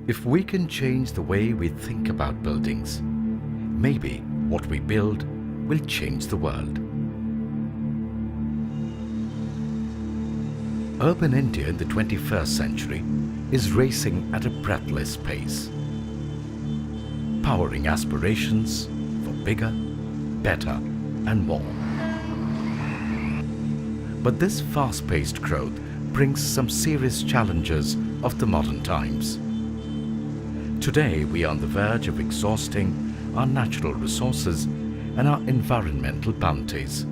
If we can change the way we think about buildings, maybe what we build will change the world. Urban India in the 21st century is racing at a breathless pace, powering aspirations for bigger, better and more. But this fast-paced growth brings some serious challenges of the modern times. Today we are on the verge of exhausting our natural resources and our environmental bounties.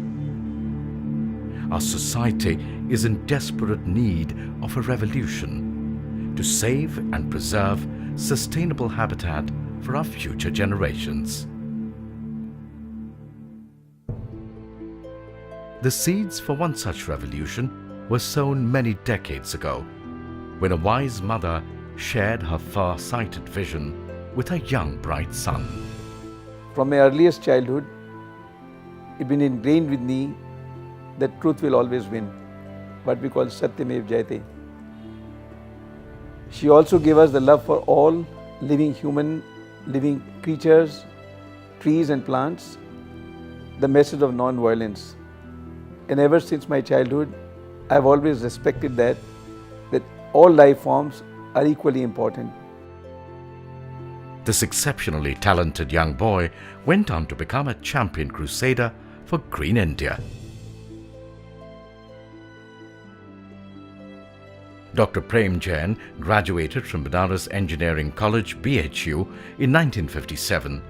Our society is in desperate need of a revolution to save and preserve sustainable habitat for our future generations. The seeds for one such revolution were sown many decades ago, when a wise mother shared her far-sighted vision with her young bright son. From my earliest childhood, it's been ingrained with me that truth will always win, what we call Satyamev Jayate. She also gave us the love for all living living creatures, trees and plants, the message of non-violence. And ever since my childhood, I've always respected that all life forms are equally important. This exceptionally talented young boy went on to become a champion crusader for Green India. Dr. Prem Jain graduated from Banaras Engineering College, BHU, in 1957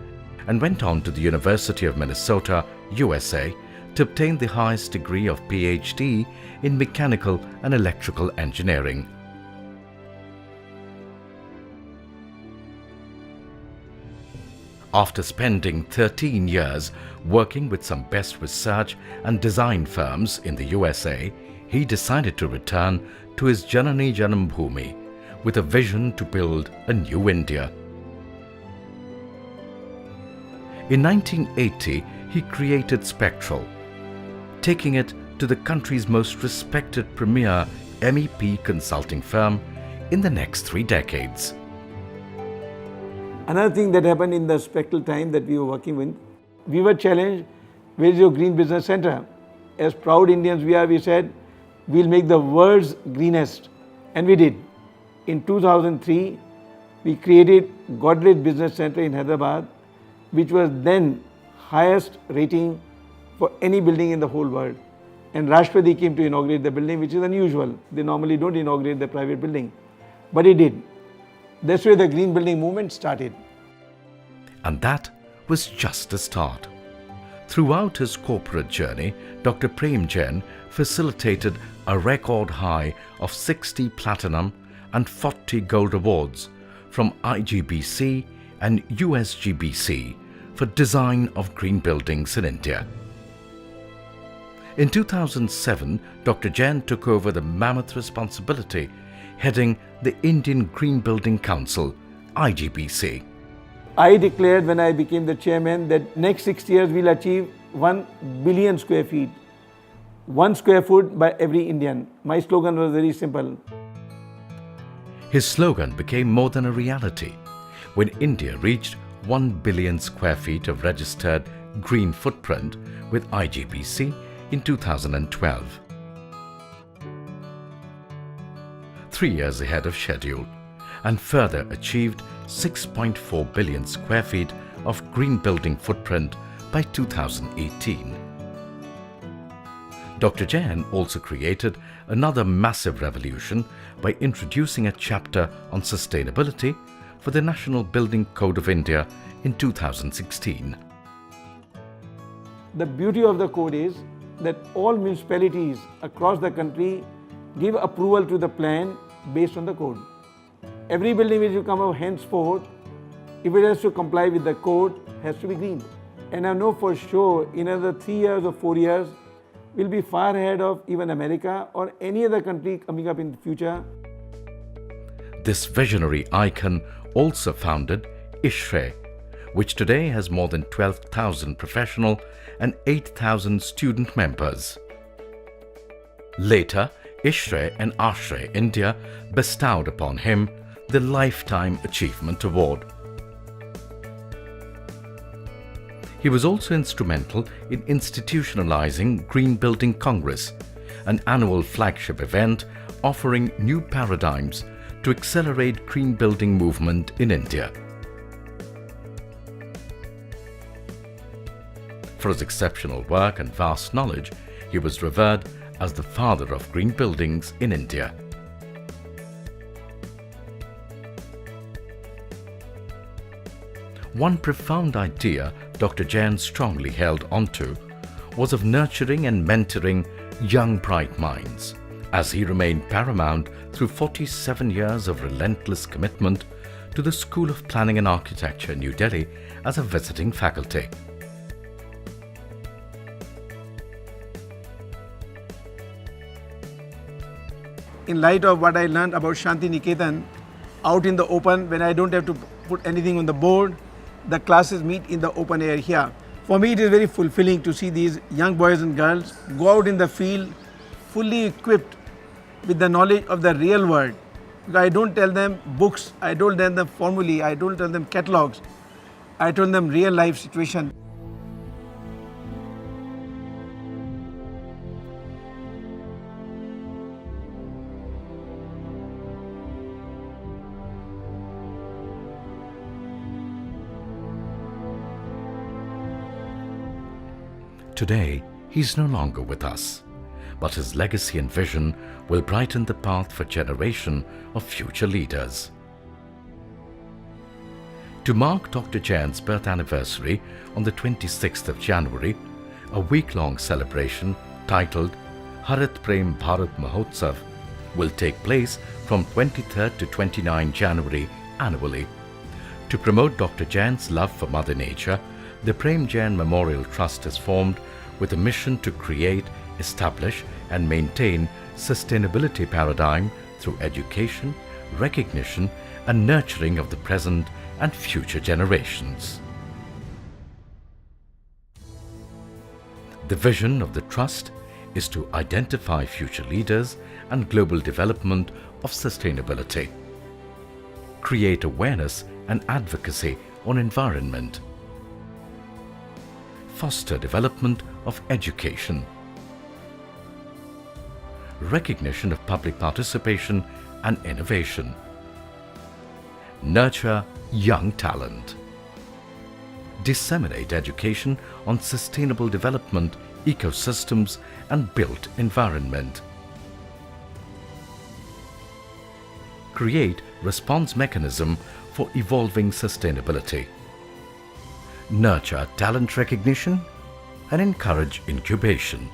and went on to the University of Minnesota, USA, to obtain the highest degree of PhD in Mechanical and Electrical Engineering. After spending 13 years working with some best research and design firms in the USA, he decided to return to his Janani Janambhoomi with a vision to build a new India. In 1980, he created Spectral, taking it to the country's most respected premier MEP consulting firm in the next 3 decades. Another thing that happened in the Spectral time that we were working with, we were challenged, where is your Green Business Center? As proud Indians we are, we said, we'll make the world's greenest. And we did. In 2003, we created Godrej Business Center in Hyderabad, which was then highest rating for any building in the whole world. And Rashtrapati came to inaugurate the building, which is unusual. They normally don't inaugurate the private building. But he did. That's where the green building movement started. And that was just the start. Throughout his corporate journey, Dr. Prem Jain facilitated a record high of 60 platinum and 40 gold awards from IGBC and USGBC for design of green buildings in India. In 2007, Dr. Jain took over the mammoth responsibility heading the Indian Green Building Council, IGBC. I declared when I became the chairman that next 6 years we'll achieve 1 billion square feet, 1 square foot by every Indian. My slogan was very simple. His slogan became more than a reality when India reached 1 billion square feet of registered green footprint with IGBC in 2012. 3 years ahead of schedule, and further achieved 6.4 billion square feet of green building footprint by 2018. Dr. Jain also created another massive revolution by introducing a chapter on sustainability for the National Building Code of India in 2016. The beauty of the code is that all municipalities across the country give approval to the plan based on the code. Every building which will come up henceforth, if it has to comply with the code, has to be green. And I know for sure in another 3 years or 4 years, we'll be far ahead of even America or any other country coming up in the future. This visionary icon also founded ISHRE, which today has more than 12,000 professional and 8,000 student members. Later, ISHRE and ASHRE India bestowed upon him the Lifetime Achievement Award. He was also instrumental in institutionalizing Green Building Congress, an annual flagship event offering new paradigms to accelerate green building movement in India. For his exceptional work and vast knowledge, he was revered as the father of green buildings in India. One profound idea Dr. Jain strongly held onto was of nurturing and mentoring young bright minds, as he remained paramount through 47 years of relentless commitment to the School of Planning and Architecture, New Delhi, as a visiting faculty. In light of what I learned about Shanti Niketan, out in the open, when I don't have to put anything on the board, the classes meet in the open air here. For me, it is very fulfilling to see these young boys and girls go out in the field fully equipped with the knowledge of the real world. Because I don't tell them books, I don't tell them formulae, I don't tell them catalogs. I tell them real life situation. Today, he's no longer with us, but his legacy and vision will brighten the path for generation of future leaders. To mark Dr. Jain's birth anniversary on the 26th of January, a week-long celebration titled Harit Prem Bharat Mahotsav will take place from 23rd to 29 January annually. To promote Dr. Jain's love for Mother Nature, the Prem Jain Memorial Trust is formed with a mission to create, establish and maintain sustainability paradigm through education, recognition and nurturing of the present and future generations. The vision of the Trust is to identify future leaders and global development of sustainability, create awareness and advocacy on environment, foster development of education, recognition of public participation and innovation, nurture young talent, disseminate education on sustainable development, ecosystems and built environment, create response mechanism for evolving sustainability, nurture talent recognition and encourage incubation.